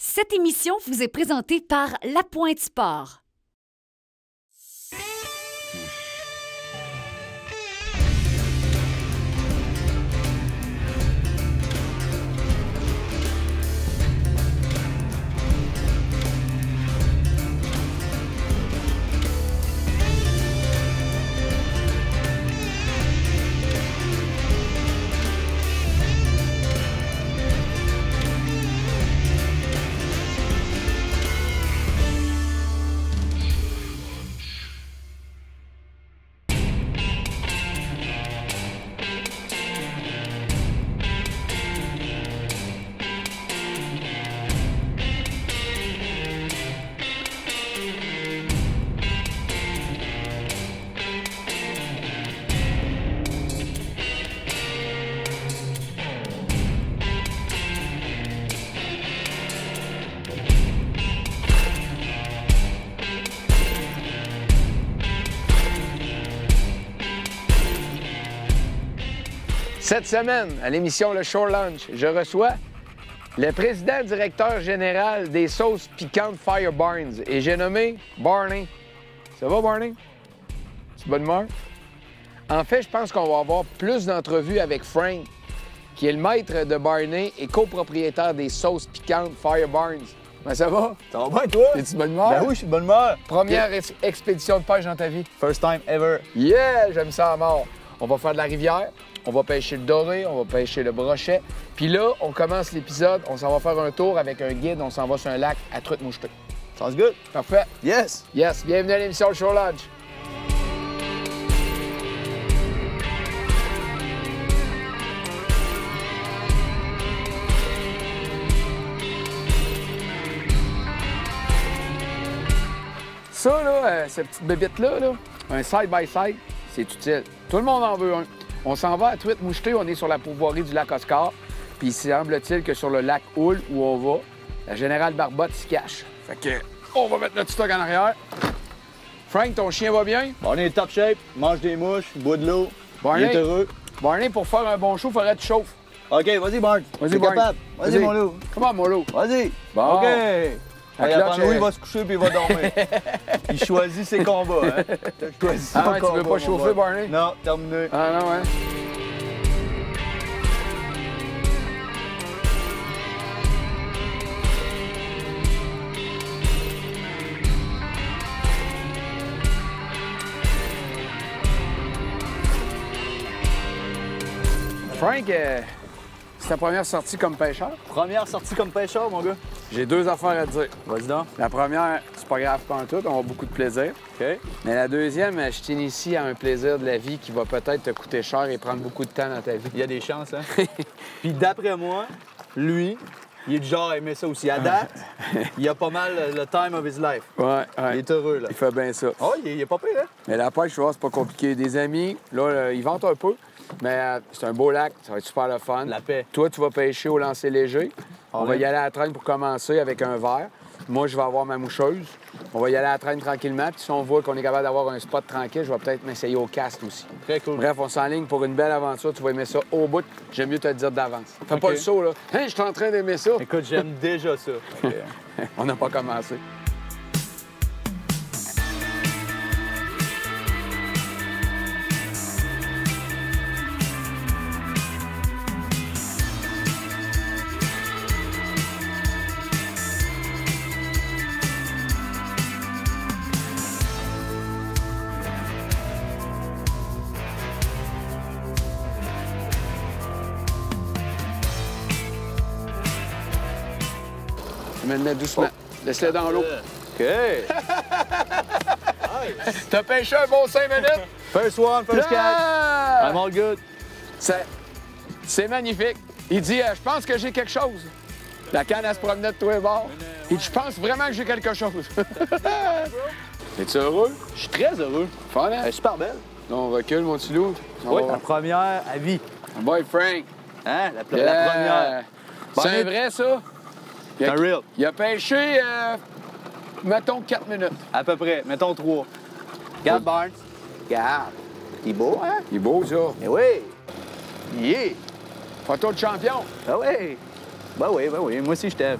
Cette émission vous est présentée par La Pointe Sport. Cette semaine, à l'émission Le Shore Lunch, je reçois le président-directeur général des sauces piquantes Fire Barnes et j'ai nommé Barney. Ça va, Barney? C'est bonne humeur? En fait, je pense qu'on va avoir plus d'entrevues avec Frank, qui est le maître de Barney et copropriétaire des sauces piquantes Fire Barnes. Ben, ça va? Ça va bien, toi? Es-tu de bonne humeur? Ben oui, je suis de bonne humeur. Première expédition de pêche dans ta vie? First time ever. Yeah! J'aime ça à mort. On va faire de la rivière, on va pêcher le doré, on va pêcher le brochet. Puis là, on commence l'épisode, on s'en va faire un tour avec un guide, on s'en va sur un lac à truite mouchetée. Sounds good. Parfait. Yes. Yes, bienvenue à l'émission Le Shore Lunch. Ça, là, cette petite bébite-là, un side-by-side, c'est utile. Tout le monde en veut un. On s'en va à truite mouchetée, on est sur la pourvoirie du lac Oscar. Puis semble-t-il que sur le lac Houle, où on va, la générale Barbotte s'y cache. Fait que, on va mettre notre stock en arrière. Frank, ton chien va bien? On est top shape, mange des mouches, boit de l'eau. Barney, il est heureux. Barney, pour faire un bon show, il faudrait que tu chauffes. OK, vas-y, Barnes. Vas-y, T'es Barnes. capable. Vas-y, mon loup. Comment, mon loup? Vas-y. Bon. OK. La Après, cloche, il va se coucher puis il va dormir. Il choisit ses combats, hein? T'as choisi son Ah ouais, tu veux combat, pas chauffer, mon boy. Barney? Non, terminé. Ah non, hein? Frank, c'est ta première sortie comme pêcheur? Première sortie comme pêcheur, mon gars. J'ai deux affaires à te dire. Vas-y donc. La première, c'est pas grave pas en tout, on a beaucoup de plaisir. OK. Mais la deuxième, je t'initie à un plaisir de la vie qui va peut-être te coûter cher et prendre beaucoup de temps dans ta vie. Il y a des chances, hein? Puis d'après moi, lui, il est du genre à aimer ça aussi. À date, il a pas mal le time of his life. Ouais. Il est heureux, là. Il fait bien ça. Oh, il est pas pire, hein? Mais la pêche, je vois, c'est pas compliqué. Des amis, là, ils vantent un peu, mais c'est un beau lac, ça va être super le fun. La paix. Toi, tu vas pêcher au lancer léger. On va ouais. y aller à la traîne pour commencer avec un verre. Moi, je vais avoir ma moucheuse. On va y aller à la traîne tranquillement. Puis si on voit qu'on est capable d'avoir un spot tranquille, je vais peut-être m'essayer au cast aussi. Très cool. Bref, on s'enligne pour une belle aventure. Tu vas aimer ça au bout. J'aime mieux te le dire d'avance. Fais pas le saut, là. Hein, je suis en train d'aimer ça. Écoute, j'aime déjà ça. On n'a pas commencé. Maintenant, doucement. Laisse-le dans l'eau. OK. T'as pêché un bon 5 minutes? First one, first catch. Ah! I'm all good. C'est magnifique. Il dit, je pense que j'ai quelque chose. La canne, elle se promenait de tous les bords. Il dit, je pense vraiment que j'ai quelque chose. Es-tu heureux? Je suis très heureux. Fun, hein? Elle est super belle. On recule, mon petit loup. Oui, la première à vie. Boy, Frank. Hein? La Yeah. première. C'est un vrai, ça? C'est un real. Il a pêché, mettons, 4 minutes. À peu près. Mettons 3. Regarde, Barnes. Regarde. Il est beau, hein? Il est beau, ça. Mais oui. Yeah. Photo de champion. Ah oui. Ben oui. Moi aussi, je t'aime.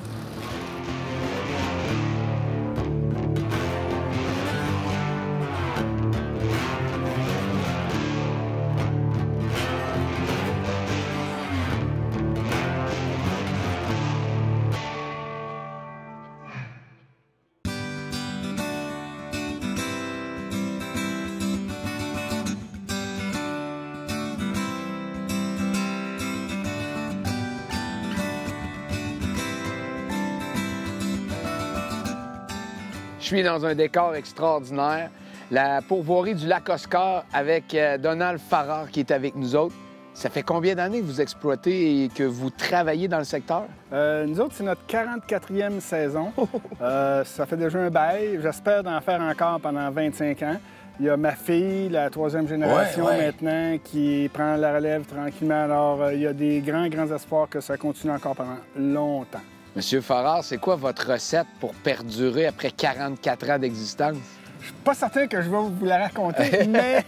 suis dans un décor extraordinaire. La pourvoirie du lac Oscar avec Donald Farrar qui est avec nous autres. Ça fait combien d'années que vous exploitez et que vous travaillez dans le secteur? Nous autres, c'est notre 44e saison. Ça fait déjà un bail. J'espère d'en faire encore pendant 25 ans. Il y a ma fille, la 3e génération maintenant, qui prend la relève tranquillement. Alors, il y a des grands espoirs que ça continue encore pendant longtemps. Monsieur Farrar, c'est quoi votre recette pour perdurer après 44 ans d'existence? Je suis pas certain que je vais vous la raconter, mais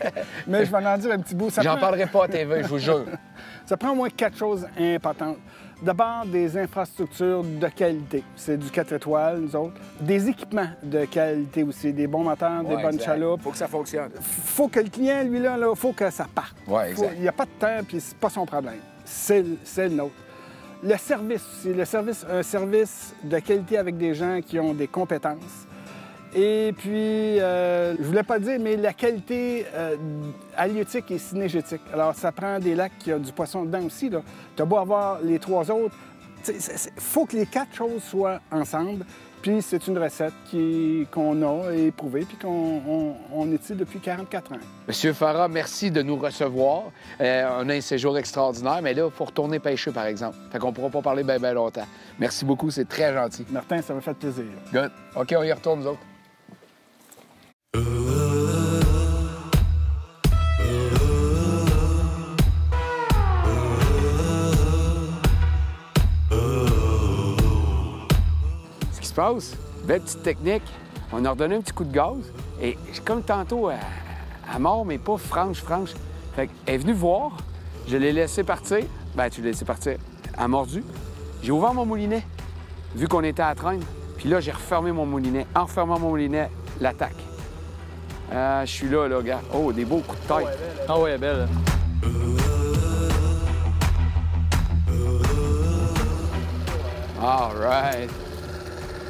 je vais en dire un petit bout. J'en parlerai pas à TV, je vous jure. Ça prend au moins 4 choses importantes. D'abord, des infrastructures de qualité. C'est du 4 étoiles, nous autres. Des équipements de qualité aussi, des bons moteurs, des bonnes chaloupes. Faut que ça fonctionne. Faut que le client, lui, là, faut que ça parte. Ouais, exact. Il n'y a pas de temps, puis c'est pas son problème. C'est le nôtre. Le service aussi. Un service de qualité avec des gens qui ont des compétences. Et puis, je voulais pas dire, mais la qualité halieutique et synégétique. Alors, ça prend des lacs qui ont du poisson dedans aussi. Tu as beau avoir les 3 autres. Il faut que les 4 choses soient ensemble. Puis, c'est une recette qu'on a éprouvée puis qu'on étudie depuis 44 ans. Monsieur Farrar, merci de nous recevoir. On a un séjour extraordinaire, mais là, il faut retourner pêcher, par exemple. Fait qu'on ne pourra pas parler bien longtemps. Merci beaucoup, c'est très gentil. Martin, ça m'a fait plaisir. Good. OK, on y retourne, nous autres. Ce qui se passe, belle petite technique. On a redonné un petit coup de gaz. Et comme tantôt, à mort, mais pas franche. Fait qu'elle est venue voir. Je l'ai laissé partir. Ben, tu l'as laissé partir. Elle a mordu. J'ai ouvert mon moulinet, vu qu'on était à la traîne. Puis là, j'ai refermé mon moulinet. En refermant mon moulinet, l'attaque. Je suis là, gars. Oh, des beaux coups de tête. Ah ouais, elle est belle. All right.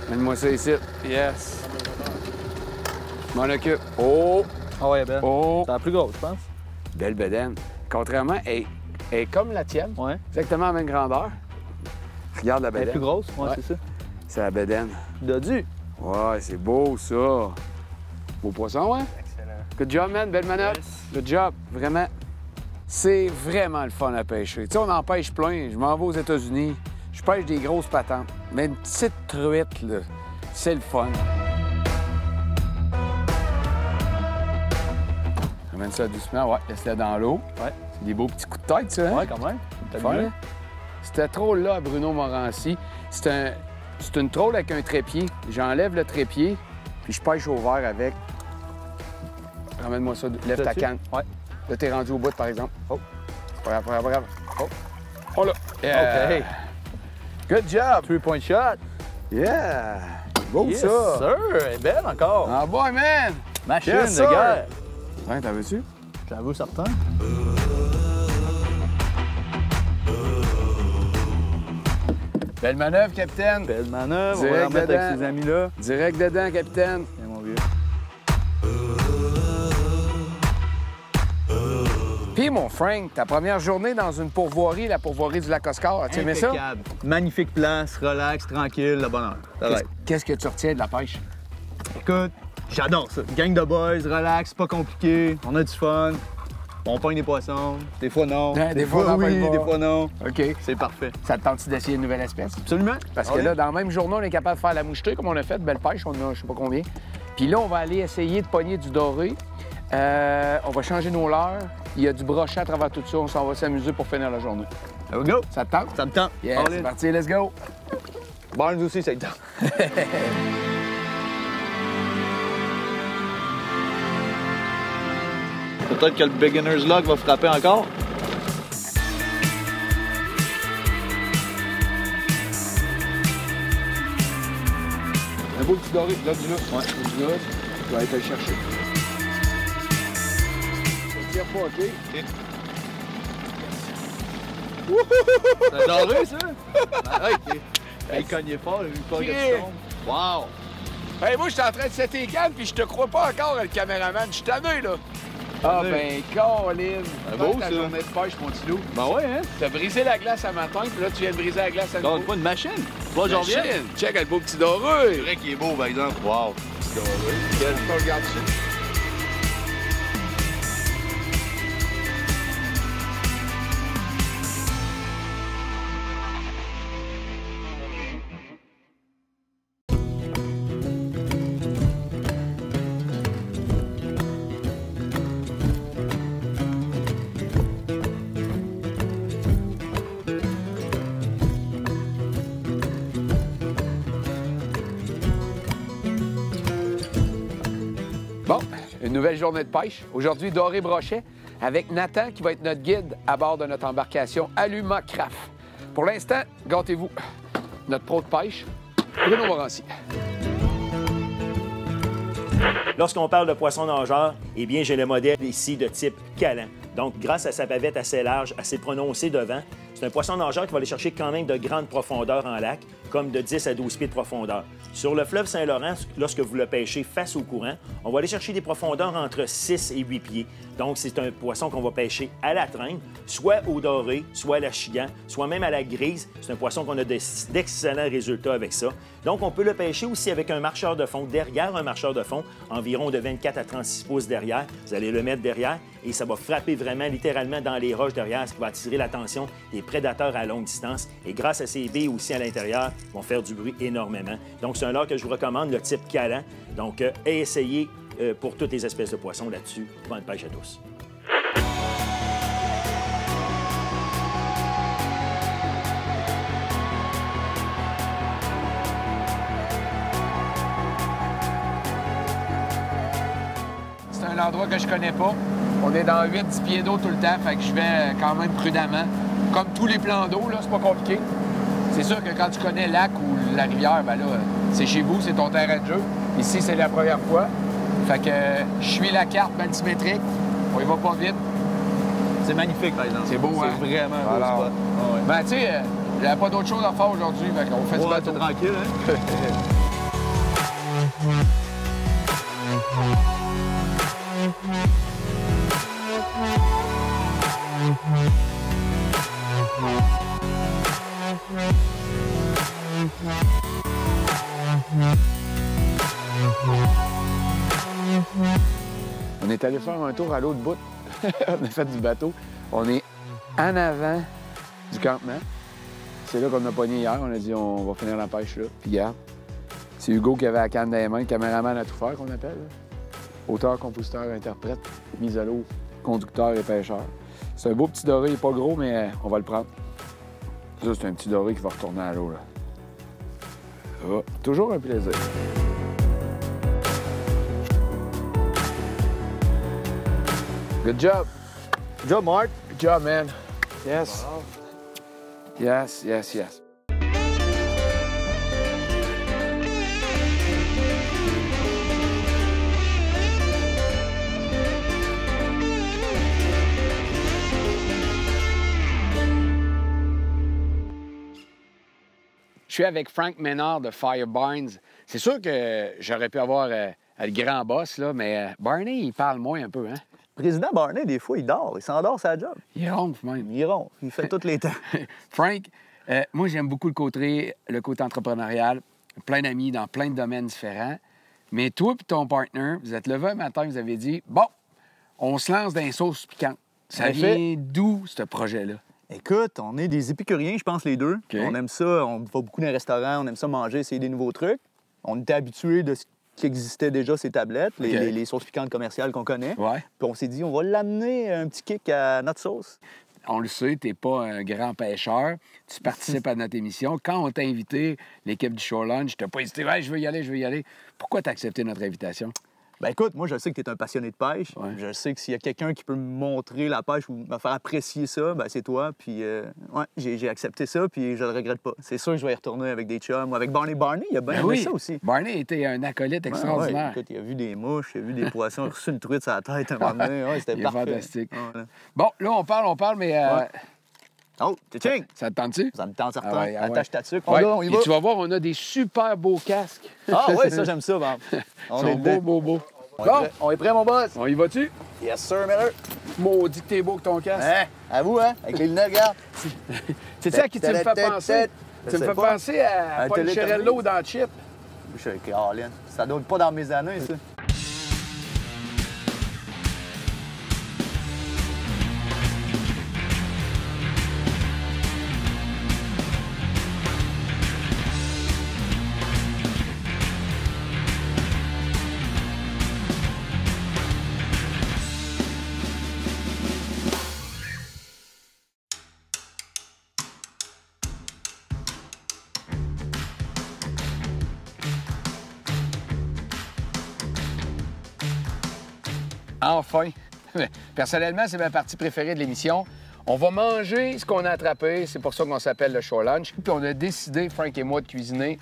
Mène-moi ça ici. Yes. Je m'en occupe. Oh! Ah ouais, elle est belle. Oh! C'est la plus grosse, je pense. Belle bedaine. Contrairement, elle est comme la tienne. Ouais. Exactement la même grandeur. Regarde la Elle est bedaine. plus grosse, ouais, Ouais. c'est ça. C'est la bedaine. Dodu. Ouais, c'est beau, ça. Beau poisson, ouais? Excellent. Good job, man. Belle manœuvre. Good job. Vraiment. C'est vraiment le fun à pêcher. Tu sais, on en pêche plein. Je m'en vais aux États-Unis. Je pêche des grosses patentes. Mais une petite truite, là, c'est le fun. Ramène ça doucement. Ouais, laisse-la dans l'eau. Ouais. C'est des beaux petits coups de tête, ça, hein? Ouais, quand même. T'as Fun, mieux. hein? C'était troll-là à Bruno Morancy. C'est une troll avec un trépied. J'enlève le trépied, puis je pêche au vert avec. Ramène-moi ça. Lève ta Là-dessus? canne. Ouais. Là, t'es rendu au bout, par exemple. Oh. Pas grave. Oh. Oh là. Yeah. OK. Good job. 3-point shot. Yeah. Beau, Yes, ça. sir. Elle est belle encore. Ah boy, man. Machine Yes, de sir. guerre. Ouais, t'en veux-tu? J'avoue, certain. Belle manœuvre, capitaine. Belle manœuvre. On va la Direct remettre dedans. avec ses amis-là. Direct dedans, capitaine. Tiens, mon vieux. Puis, mon Frank, ta première journée dans une pourvoirie, la pourvoirie du lac Oscar, as-tu aimé ça? Impeccable. Magnifique place, relax, tranquille, la bonne heure. Ça va être. Qu'est-ce que tu retiens de la pêche? Écoute, j'adore ça. Gang de boys, relax, pas compliqué, on a du fun. On pogne des poissons, des fois non. Hein, des fois, on en oui, pogne pas. des fois non. OK. C'est parfait. Ça te tente d'essayer une nouvelle espèce? Absolument. Parce Ah que oui. là, dans la même journée, on est capable de faire la mouchetée, comme on a fait, belle pêche, on a je sais pas combien. Puis là, on va aller essayer de pogner du doré. On va changer nos leurres. Il y a du brochet à travers tout ça. On s'en va s'amuser pour finir la journée. There we go. Ça te tente? Ça me tente. Yeah, All c'est in. parti, let's go! Barnes aussi, ça me tente. Peut-être que le beginner's log va frapper encore. Un beau petit doré, là, du là. Ouais, du là. Je vais aller te le chercher. Ça tire pas, OK? C'est doré, ça? Arrête. Il cognait fort, il pas que Yeah. tu tombes. Wow! Hey, moi, je suis en train de setter les cannes, puis je te crois pas encore, le caméraman. Je suis tanné, là. Ah, ben, Colin. C'est beau, ta ça. journée de pêche, mon petit loup. Ben ouais, hein? T'as brisé la glace à matin, puis là, tu viens de briser la glace à nouveau. Donc, pas une machine. Moi, j'en reviens. Check, le beau petit doré. C'est vrai qu'il est beau, par exemple. Wow! Quel on regarde ça? Bon, une nouvelle journée de pêche. Aujourd'hui, doré brochet avec Nathan qui va être notre guide à bord de notre embarcation Aluma Craft. Pour l'instant, gâtez-vous. Notre pro de pêche, Bruno Morancy. Lorsqu'on parle de poisson nageur, eh bien, j'ai le modèle ici de type calan. Donc, grâce à sa bavette assez large, assez prononcée devant, c'est un poisson nageur qui va aller chercher quand même de grandes profondeurs en lac, comme de 10 à 12 pieds de profondeur. Sur le fleuve Saint-Laurent, lorsque vous le pêchez face au courant, on va aller chercher des profondeurs entre 6 et 8 pieds. Donc, c'est un poisson qu'on va pêcher à la traîne, soit au doré, soit à la chigan, soit même à la grise. C'est un poisson qu'on a d'excellents résultats avec ça. Donc, on peut le pêcher aussi avec un marcheur de fond, derrière un marcheur de fond, environ de 24 à 36 pouces derrière. Vous allez le mettre derrière et ça va frapper vraiment littéralement dans les roches derrière, ce qui va attirer l'attention des prédateurs à longue distance. Et grâce à ces billes aussi à l'intérieur, ils vont faire du bruit énormément. Donc, c'est un leurre que je vous recommande, le type calan. Donc, essayez pour toutes les espèces de poissons là-dessus. Bonne pêche à tous. C'est un endroit que je connais pas. On est dans 8-10 pieds d'eau tout le temps, fait que je vais quand même prudemment. Comme tous les plans d'eau, là, c'est pas compliqué. C'est sûr que quand tu connais le lac ou la rivière, ben là, c'est chez vous, c'est ton terrain de jeu. Ici, c'est la première fois. Fait que je suis la carte altimétrique. On y va pas vite. C'est magnifique, par exemple. C'est beau, hein? C'est vraiment un beau spot. Ah ouais. Ben, tu sais, j'avais pas d'autre chose à faire aujourd'hui, fait qu'on fait du Ouais, bateau. t'es tranquille, hein? On est allé faire un tour à l'autre bout. On a fait du bateau. On est en avant du campement. C'est là qu'on a pogné hier. On a dit on va finir la pêche là. Puis regarde, c'est Hugo qui avait la canne dans les mains, caméraman à tout faire qu'on appelle. Auteur, compositeur, interprète, mise à l'eau, conducteur et pêcheur. C'est un beau petit doré, il n'est pas gros, mais on va le prendre. Ça, c'est un petit doré qui va retourner à l'eau, là. Ah, toujours un plaisir. Good job. Good job, Mark. Good job, man. Yes. Yes, yes, yes. Je suis avec Frank Ménard de Fire Barns. C'est sûr que j'aurais pu avoir le grand boss, là, mais Barney, il parle moins un peu, hein? Le président Barney, des fois, il dort. Il s'endort sa job. Il ronfle même. Il ronfle. Il fait tous les temps. Frank, moi, j'aime beaucoup le côté entrepreneurial. Plein d'amis dans plein de domaines différents. Mais toi et ton partner, vous êtes levé un matin, vous avez dit, bon, on se lance dans les sauces piquantes. Ça vient d'où, ce projet-là? Écoute, on est des épicuriens, je pense, les deux. Okay. On aime ça, on va beaucoup dans les restaurants, on aime ça manger, essayer des nouveaux trucs. On était habitués de ce qui existait déjà, ces tablettes, les sauces piquantes commerciales qu'on connaît. Ouais. Puis on s'est dit, on va l'amener un petit kick à notre sauce. On le sait, tu n'es pas un grand pêcheur. Tu participes à notre émission. Quand on t'a invité, l'équipe du Shore Lunch, tu n'as pas hésité. Ouais, je veux y aller, je veux y aller. Pourquoi tu as accepté notre invitation? Ben écoute, moi, je sais que tu es un passionné de pêche. Ouais. Je sais que s'il y a quelqu'un qui peut me montrer la pêche ou me faire apprécier ça, ben c'est toi. Puis, ouais, j'ai accepté ça, puis je le regrette pas. C'est sûr que je vais y retourner avec des chums ou avec Barney. Barney, il a bien aimé ça aussi. Barney était un acolyte extraordinaire. Ouais, écoute, il a vu des mouches, il a vu des poissons, il a reçu une truite sur la tête à un moment donné. Ouais, c'était parfait. Fantastique. Ouais. Bon, là, on parle, mais... Ouais. Oh, tching! Ça te tente-tu? Ça me tente certain. Ah ouais. Attache ta tuque. Ouais. On y Et va. tu vas voir, on a des super beaux casques. Ah oui, ça, j'aime ça, Bob. Ils sont beaux. On est prêt, mon boss? On y va-tu? Yes, sir, Miller. Maudit que t'es beau que ton casque. Hein? À vous, hein? Avec les lunettes, regarde. C'est ça qui tu me fait penser? Tu me fais penser à Paul Cherello dans Chip. Je suis Caroline. Ça doit pas dans mes années, ça. Enfin! Personnellement, c'est ma partie préférée de l'émission. On va manger ce qu'on a attrapé, c'est pour ça qu'on s'appelle le Shore Lunch. Puis on a décidé, Frank et moi, de cuisiner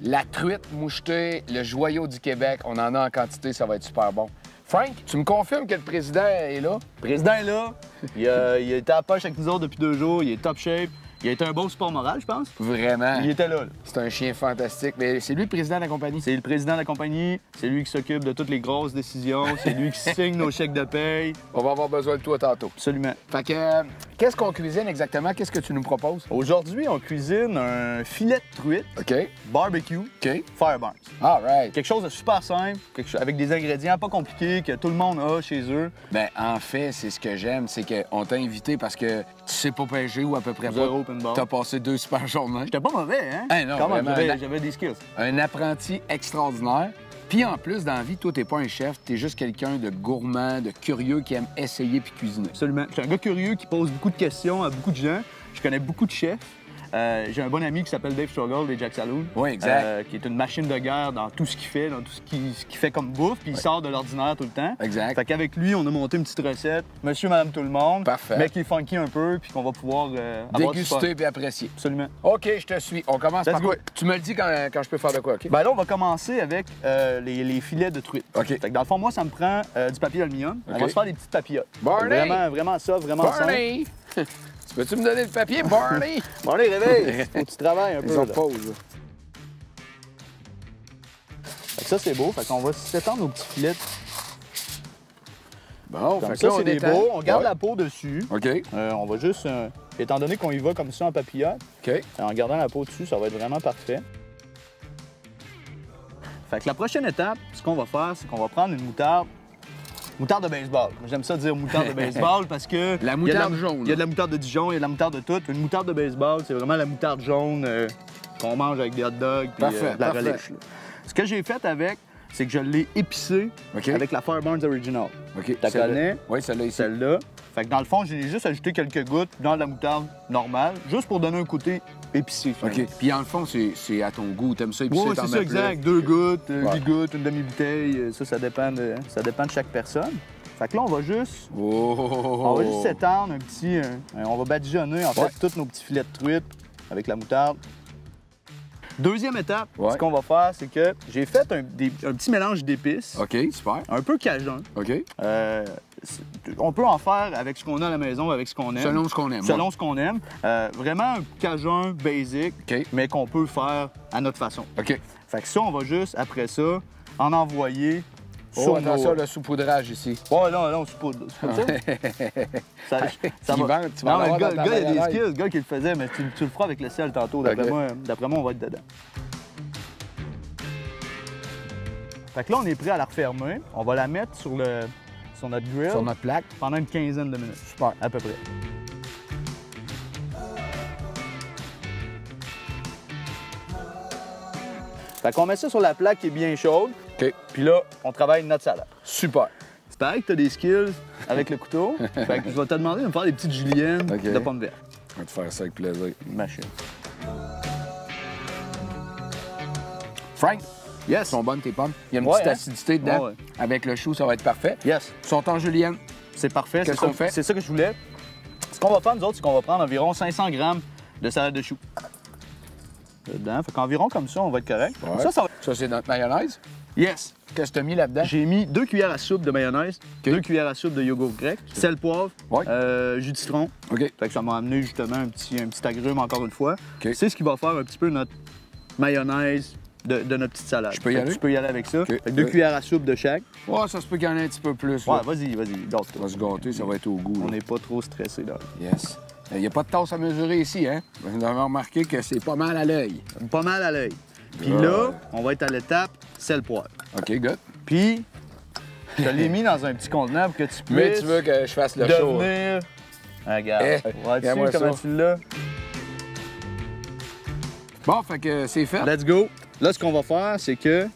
la truite mouchetée, le joyau du Québec. On en a en quantité, ça va être super bon. Frank, tu me confirmes que le président est là? Le président est là. Il a été à la poche avec nous autres depuis 2 jours. Il est top shape. Il a été un bon support moral, je pense. Vraiment. Il était là. C'est un chien fantastique. Mais c'est lui le président de la compagnie? C'est le président de la compagnie. C'est lui qui s'occupe de toutes les grosses décisions. C'est lui qui signe nos chèques de paye. On va avoir besoin de toi tantôt. Absolument. Fait que, qu'est-ce qu'on cuisine exactement? Qu'est-ce que tu nous proposes? Aujourd'hui, on cuisine un filet de truite, OK. barbecue, OK. Fire Barns. All right. Quelque chose de super simple, avec des ingrédients pas compliqués que tout le monde a chez eux. Ben, en fait, c'est ce que j'aime, c'est qu'on t'a invité parce que tu sais pas pêcher ou à peu près pas. Zéro open bar. T'as passé 2 super journées. J'étais pas mauvais, hein? Hey, non, Quand même, vraiment, j'avais des skills. Un apprenti extraordinaire. Puis en plus, dans la vie, toi, t'es pas un chef, t'es juste quelqu'un de gourmand, de curieux qui aime essayer puis cuisiner. Absolument. Je suis un gars curieux qui pose beaucoup de questions à beaucoup de gens. Je connais beaucoup de chefs. J'ai un bon ami qui s'appelle Dave Struggle des Jack Saloon. Oui, exact. Qui est une machine de guerre dans tout ce qu'il fait, dans tout ce qu'il fait comme bouffe, puis il sort de l'ordinaire tout le temps. Exact. Fait qu'avec lui, on a monté une petite recette, monsieur, madame, tout le monde. Parfait. Mais qui est funky un peu, puis qu'on va pouvoir avoir du fun. Déguster puis apprécier. Absolument. OK, je te suis. On commence Let's par go. quoi? Tu me le dis quand je peux faire de quoi, OK? Ben là, on va commencer avec les filets de truite. OK. Fait que dans le fond, moi, ça me prend du papier d'aluminium. OK. On va se faire des petites papillotes. Barney! Vraiment ça, vraiment ça. Barney! Tu peux-tu me donner le papier, Barney? Barney, réveille! Faut que tu travailles un peu. Ils ont là. pause. là. Fait que ça, c'est beau. Fait qu'on va s'étendre nos petits filets. Bon, Comme fait que ça, là, c'est on des étend. beaux. On garde Ouais. la peau dessus. OK. On va juste... étant donné qu'on y va comme ça en papillote, OK. en gardant la peau dessus, ça va être vraiment parfait. Fait que la prochaine étape, ce qu'on va faire, c'est qu'on va prendre une moutarde. Moutarde de baseball. J'aime ça dire moutarde de baseball parce que... La il y a de moutarde jaune. Il y a de la moutarde de Dijon, il y a de la moutarde de tout. Une moutarde de baseball, c'est vraiment la moutarde jaune qu'on mange avec des hot dogs puis Parfait, de la parfait. relish. Là. Ce que j'ai fait avec, c'est que je l'ai épicé OK. avec la Fire Barns Original. OK. T'as Celle-là. connais? Oui, celle-là ici. Celle-là. Fait que dans le fond, j'ai juste ajouté quelques gouttes dans de la moutarde normale, juste pour donner un côté épicé. OK. Puis en le fond, c'est à ton goût. T'aimes ça épicé, Oui, t'en c'est ça, mets plus. exact. 2 gouttes, 8 Ouais. gouttes, une demi-bouteille. Ça dépend de chaque personne. Fait que là, on va juste Oh! s'étendre on va badigeonner, en fait, Ouais. tous nos petits filets de truite avec la moutarde. Deuxième étape, Ouais. ce qu'on va faire, c'est que j'ai fait un petit mélange d'épices, OK, super. un peu cajun. OK. On peut en faire avec ce qu'on a à la maison, avec ce qu'on aime. Selon ce qu'on aime. Selon ce qu'on aime. Vraiment un cajun basic, OK. mais qu'on peut faire à notre façon. OK. Fait que ça, on va juste, après ça, en envoyer Oh, sur attention, nos... le saupoudrage ici. Ouais, non, c'est pas ça. Ça Tu vas non, mais l'avoir le gars, dans ta il y a des mayonnaise. skills, le gars qui le faisait, mais tu le feras avec le sel tantôt. D'après moi, on va être dedans. Fait que là, on est prêt à la refermer. On va la mettre sur notre grill Sur notre plaque. pendant une quinzaine de minutes. Super. À peu près. Fait qu'on met ça sur la plaque qui est bien chaude. OK. Puis là, on travaille notre salade. Super. C'est pareil que tu as des skills avec le couteau. Fait que je vais te demander de me faire des petites juliennes OK. de pommes vertes. On va te faire ça avec plaisir. Machine. Frank, Yes. sont bonnes tes pommes. Il y a une Ouais, petite hein? acidité dedans. Ouais. Avec le chou, ça va être parfait. Yes. Ils sont en julienne. C'est parfait. Qu'est-ce qu'on fait? C'est ça que je voulais. Ce qu'on va faire, nous autres, c'est qu'on va prendre environ 500 grammes de salade de chou. Dedans. Fait qu'environ comme ça, on va être correct. Ouais. Ça va. Ça, c'est notre mayonnaise. Yes. Qu'est-ce que tu as mis là-dedans? J'ai mis 2 cuillères à soupe de mayonnaise, 2 cuillères à soupe de yogourt grec, sel, poivre, Ouais. jus de citron. OK. Fait que ça m'a amené justement un petit agrume encore une fois. OK. C'est ce qui va faire un petit peu notre mayonnaise de notre petite salade. Je peux y Fait que aller? Tu peux y aller avec ça. OK. Fait que 2 cuillères à soupe de chaque. Ouais, ça se peut qu'il y en ait un petit peu plus. Ouais, là. vas-y, On gâte-toi. va se gâter, ça va être au goût. On là. n'est pas trop stressé là. Yes. Il n'y a pas de tasse à mesurer ici, hein? Vous avez remarqué que c'est pas mal à l'œil. Pas mal à l'œil. Puis là, on va être à l'étape sel-poivre. OK, good. Puis, je te l'ai mis dans un petit contenant pour que tu puisses Mais tu veux que je fasse le show. devenir... Regarde, regarde-moi vois-tu comment ça. tu l'as? Bon, fait que c'est fait. Let's go! Là, ce qu'on va faire, c'est que,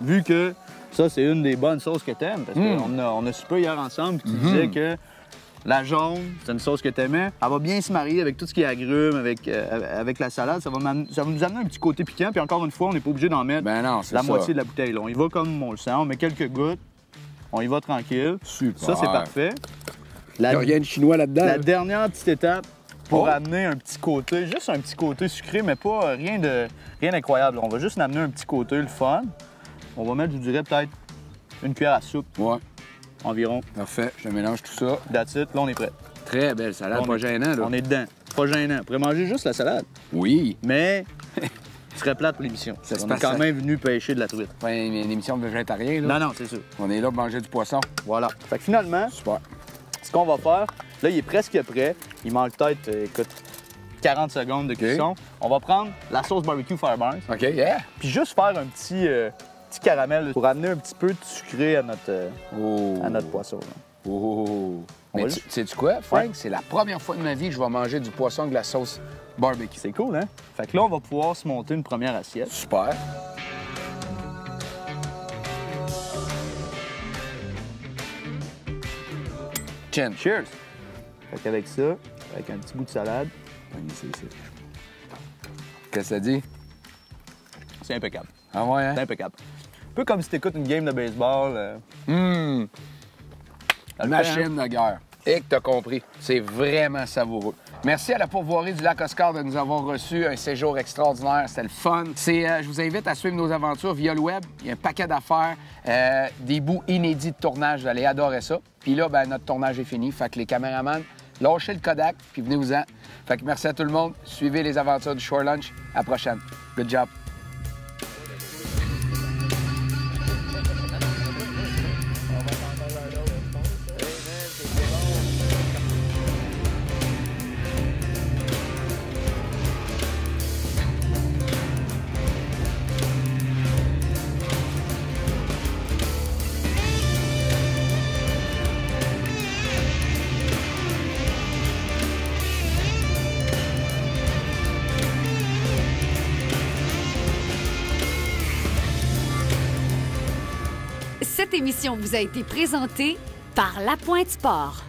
vu que ça, c'est une des bonnes sauces que t'aimes, parce qu'on a soupé hier ensemble, puis tu disais que la jaune, c'est une sauce que t'aimais, elle va bien se marier avec tout ce qui est agrumes, avec la salade, ça va nous amener un petit côté piquant, puis encore une fois, on n'est pas obligé d'en mettre Ben non, c'est la ça. moitié de la bouteille. Là. On y va comme on le sent, on met quelques gouttes, on y va tranquille. Super. Ça, c'est parfait. Il n'y a rien de chinois là-dedans. La dernière petite étape pour Oh. amener un petit côté, juste un petit côté sucré, mais pas rien d'incroyable. On va juste amener un petit côté, le fun. On va mettre, je dirais, peut-être une cuillère à soupe Ouais, environ. parfait. Je mélange tout ça. That's it. Là, on est prêt. Très belle salade, On pas est- gênant, là. On est dedans. Pas gênant. On pourrait manger juste la salade, Oui. mais ce serait plate pour l'émission. Ça se On est passe quand à- même venu pêcher de la truite. Enfin, une émission de végétarien, là. Non, non, c'est sûr. On est là pour manger du poisson. Voilà. Fait que finalement, Super. ce qu'on va faire, là, il est presque prêt. Il manque peut-être, écoute, 40 secondes de cuisson. On va prendre la sauce barbecue Fireburns, OK, yeah. puis juste faire un petit caramel pour amener un petit peu de sucré à notre poisson. Là. Oh. On Mais va tu juste- sais-tu quoi, Frank? Ouais. C'est la première fois de ma vie que je vais manger du poisson avec de la sauce barbecue. C'est cool, hein? Fait que là, on va pouvoir se monter une première assiette. Super. Chin. Cheers! Fait qu'avec ça, avec un petit bout de salade, Qu'est-ce que ça dit? c'est impeccable. Ah ouais, hein? C'est impeccable. Un peu comme si t'écoutes une game de baseball. Hum. Ça le fait, Machine de guerre. Et que t'as compris. C'est vraiment savoureux. Merci à la pourvoirie du Lac Oscar de nous avoir reçu un séjour extraordinaire. C'était le fun. Je vous invite à suivre nos aventures via le web. Il y a un paquet d'affaires, des bouts inédits de tournage. Vous allez adorer ça. Puis là, ben, notre tournage est fini. Fait que les caméramans, lâchez le Kodak, puis venez-vous-en. Fait que merci à tout le monde. Suivez les aventures du Shore Lunch. À la prochaine. Good job. Cette émission vous a été présentée par La Pointe Sport.